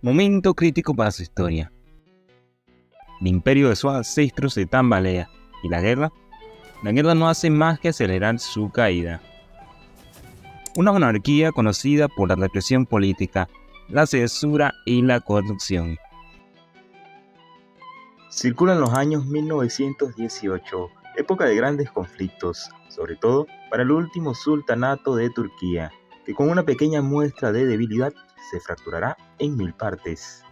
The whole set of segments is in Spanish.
Momento crítico para su historia. El imperio de sus ancestros se tambalea, y la guerra no hace más que acelerar su caída. Una monarquía conocida por la represión política, la censura y la corrupción. Circulan los años 1918, época de grandes conflictos, sobre todo para el último sultanato de Turquía, que con una pequeña muestra de debilidad se fracturará en 1000 partes.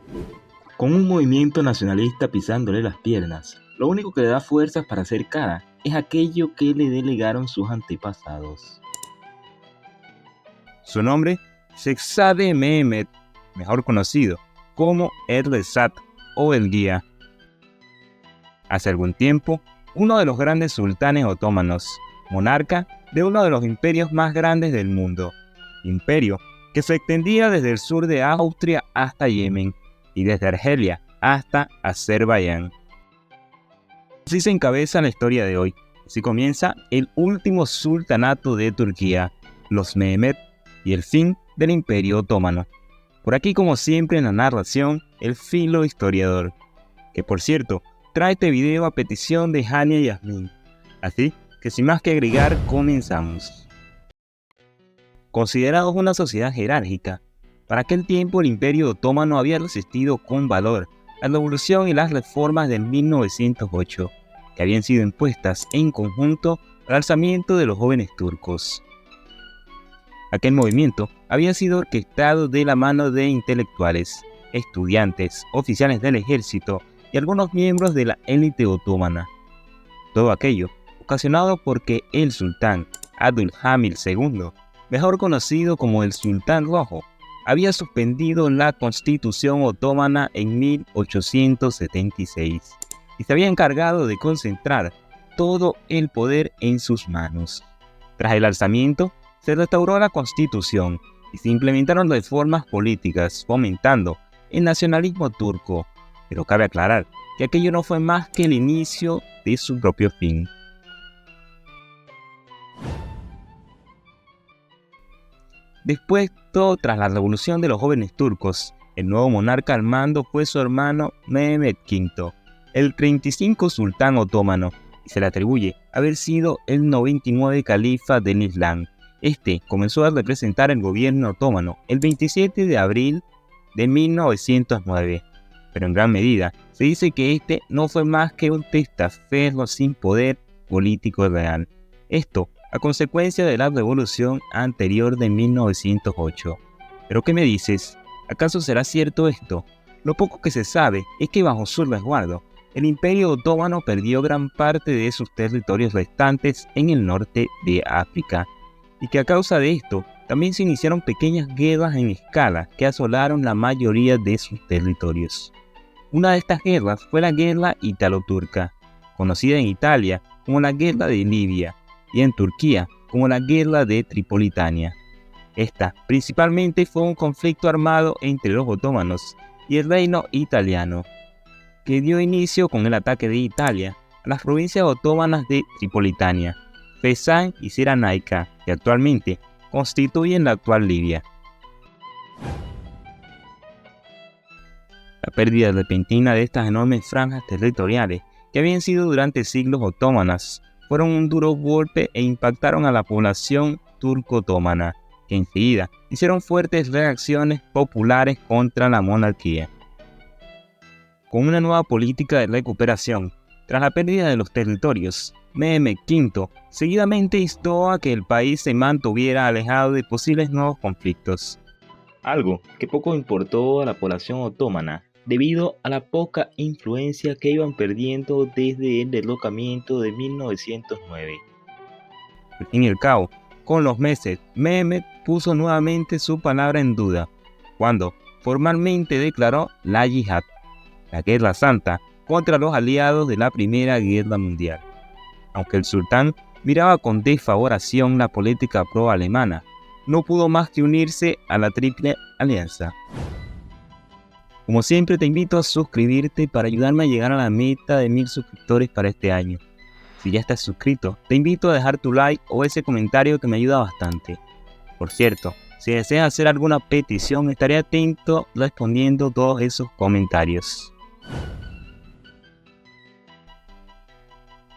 Con un movimiento nacionalista pisándole las piernas, lo único que le da fuerzas para hacer cara es aquello que le delegaron sus antepasados. Su nombre, Shehzade Mehmed, mejor conocido como Erzurumberg o el Guía. Hace algún tiempo, uno de los grandes sultanes otomanos, monarca de uno de los imperios más grandes del mundo, imperio que se extendía desde el sur de Austria hasta Yemen y desde Argelia hasta Azerbaiyán. Así se encabeza la historia de hoy. Así comienza el último sultanato de Turquía, los Mehmed, y el fin del Imperio Otomano. Por aquí, como siempre en la narración, el filo historiador, que por cierto, trae este video a petición de Hania y Yasmin. Así que sin más que agregar, comenzamos. Considerados una sociedad jerárquica, para aquel tiempo el Imperio Otomano había resistido con valor la revolución y las reformas de 1908, que habían sido impuestas en conjunto al alzamiento de los jóvenes turcos. Aquel movimiento había sido orquestado de la mano de intelectuales, estudiantes, oficiales del ejército y algunos miembros de la élite otomana. Todo aquello ocasionado porque el sultán Abdülhamid II, mejor conocido como el Sultán Rojo, había suspendido la constitución otomana en 1876 y se había encargado de concentrar todo el poder en sus manos. Tras el alzamiento, se restauró la constitución y se implementaron reformas políticas fomentando el nacionalismo turco, pero cabe aclarar que aquello no fue más que el inicio de su propio fin. Después, tras la revolución de los jóvenes turcos, el nuevo monarca al mando fue su hermano Mehmed V, el 35 sultán otomano, y se le atribuye haber sido el 99 califa del Islam. Este comenzó a representar el gobierno otomano el 27 de abril de 1909, pero en gran medida se dice que este no fue más que un testaferro sin poder político real. Esto a consecuencia de la revolución anterior de 1908. ¿Pero qué me dices? ¿Acaso será cierto esto? Lo poco que se sabe es que bajo su resguardo, el Imperio Otomano perdió gran parte de sus territorios restantes en el norte de África, y que a causa de esto también se iniciaron pequeñas guerras en escala que asolaron la mayoría de sus territorios. Una de estas guerras fue la Guerra Ítalo-Turca, conocida en Italia como la Guerra de Libia y en Turquía como la Guerra de Tripolitania. Esta principalmente fue un conflicto armado entre los otomanos y el reino italiano, que dio inicio con el ataque de Italia a las provincias otomanas de Tripolitania, Fezzan y Cirenaica, que actualmente constituyen la actual Libia. La pérdida repentina de estas enormes franjas territoriales, que habían sido durante siglos otomanas, fueron un duro golpe e impactaron a la población turco-otomana, que enseguida hicieron fuertes reacciones populares contra la monarquía. Con una nueva política de recuperación, tras la pérdida de los territorios, Mehmed V seguidamente instó a que el país se mantuviera alejado de posibles nuevos conflictos. Algo que poco importó a la población otomana, debido a la poca influencia que iban perdiendo desde el derrocamiento de 1909. Al fin y al cabo, con los meses, Mehmed puso nuevamente su palabra en duda, cuando formalmente declaró la yihad, la guerra santa, contra los aliados de la Primera Guerra Mundial. Aunque el sultán miraba con desfavoración la política pro-alemana, no pudo más que unirse a la Triple Alianza. Como siempre, te invito a suscribirte para ayudarme a llegar a la meta de 1000 suscriptores para este año. Si ya estás suscrito, te invito a dejar tu like o ese comentario que me ayuda bastante. Por cierto, Si deseas hacer alguna petición, estaré atento respondiendo todos esos comentarios.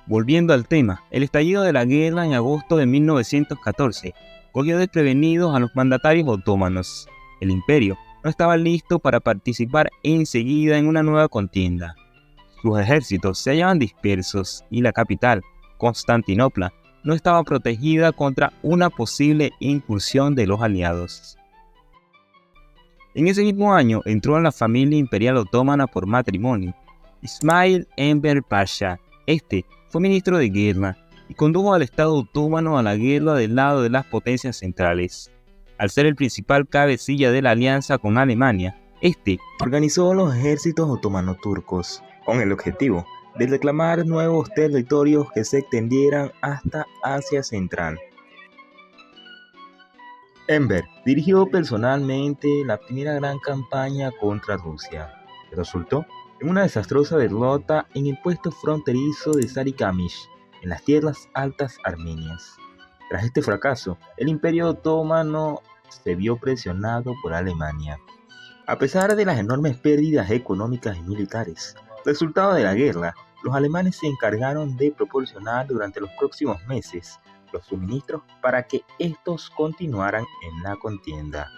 Volviendo al tema, el estallido de la guerra en agosto de 1914 cogió desprevenidos a los mandatarios otomanos. El imperio no estaba listo para participar enseguida en una nueva contienda. Sus ejércitos se hallaban dispersos y la capital, Constantinopla, no estaba protegida contra una posible incursión de los aliados. En ese mismo año entró en la familia imperial otomana por matrimonio Ismail Enver Pasha. Este fue ministro de guerra y condujo al Estado otomano a la guerra del lado de las potencias centrales. Al ser el principal cabecilla de la alianza con Alemania, este organizó los ejércitos otomano-turcos con el objetivo de reclamar nuevos territorios que se extendieran hasta Asia Central. Enver dirigió personalmente la primera gran campaña contra Rusia, que resultó en una desastrosa derrota en el puesto fronterizo de Sarikamish, en las tierras altas armenias. Tras este fracaso, el Imperio Otomano se vio presionado por Alemania. A pesar de las enormes pérdidas económicas y militares, resultado de la guerra, los alemanes se encargaron de proporcionar durante los próximos meses los suministros para que estos continuaran en la contienda.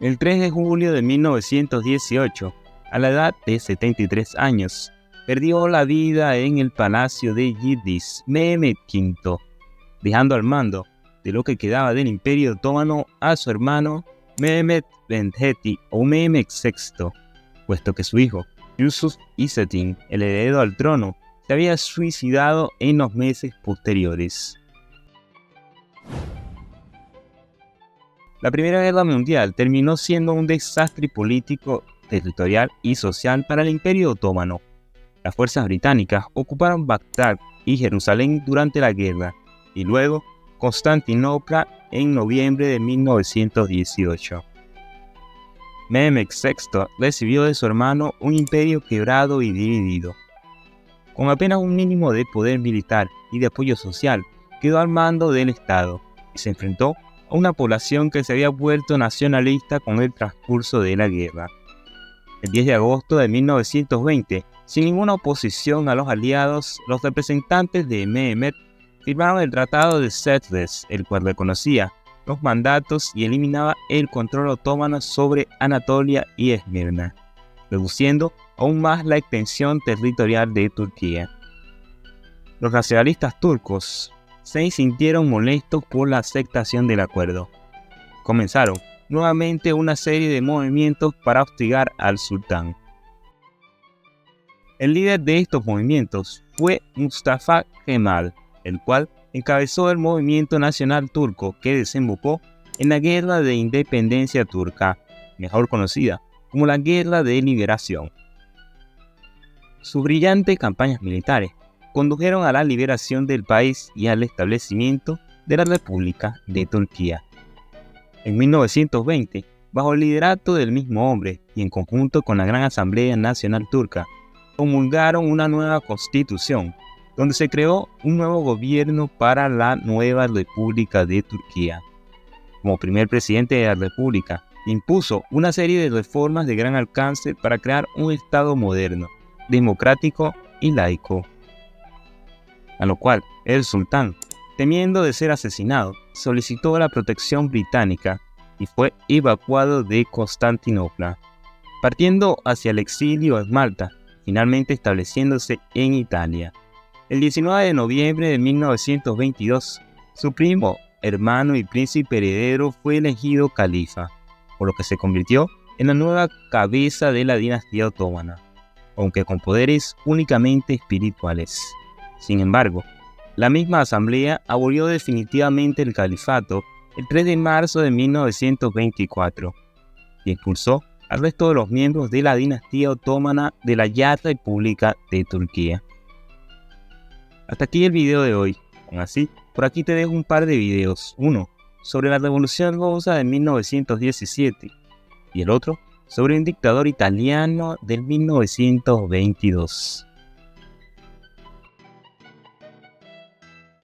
El 3 de julio de 1918, a la edad de 73 años, perdió la vida en el palacio de Yildiz Mehmed V, dejando al mando de lo que quedaba del Imperio Otomano a su hermano Mehmed Benheti o Mehmed VI, puesto que su hijo, Yusuf İzzet, el heredero al trono, se había suicidado en los meses posteriores. La Primera Guerra Mundial terminó siendo un desastre político, territorial y social para el Imperio Otomano. Las fuerzas británicas ocuparon Bagdad y Jerusalén durante la guerra, y luego Constantinopla en noviembre de 1918. Mehmed VI recibió de su hermano un imperio quebrado y dividido. Con apenas un mínimo de poder militar y de apoyo social, quedó al mando del Estado y se enfrentó a una población que se había vuelto nacionalista con el transcurso de la guerra. El 10 de agosto de 1920, sin ninguna oposición a los aliados, los representantes de Mehmed firmaron el Tratado de Cetres, el cual reconocía los mandatos y eliminaba el control otomano sobre Anatolia y Esmirna, reduciendo aún más la extensión territorial de Turquía. Los nacionalistas turcos se sintieron molestos por la aceptación del acuerdo. Comenzaron nuevamente una serie de movimientos para hostigar al sultán. El líder de estos movimientos fue Mustafa Kemal, el cual encabezó el movimiento nacional turco que desembocó en la Guerra de Independencia Turca, mejor conocida como la Guerra de Liberación. Sus brillantes campañas militares condujeron a la liberación del país y al establecimiento de la República de Turquía. En 1920, bajo el liderato del mismo hombre y en conjunto con la Gran Asamblea Nacional Turca, promulgaron una nueva constitución, donde se creó un nuevo gobierno para la nueva República de Turquía. Como primer presidente de la República, impuso una serie de reformas de gran alcance para crear un Estado moderno, democrático y laico. A lo cual el sultán, temiendo de ser asesinado, solicitó la protección británica y fue evacuado de Constantinopla, partiendo hacia el exilio en Malta, finalmente estableciéndose en Italia. El 19 de noviembre de 1922, su primo, hermano y príncipe heredero fue elegido califa, por lo que se convirtió en la nueva cabeza de la dinastía otomana, aunque con poderes únicamente espirituales. Sin embargo, la misma asamblea abolió definitivamente el califato el 3 de marzo de 1924 y expulsó al resto de los miembros de la dinastía otomana de la ya República de Turquía. Hasta aquí el video de hoy. Aún así, por aquí te dejo un par de videos, uno sobre la Revolución Rusa de 1917 y el otro sobre un dictador italiano del 1922.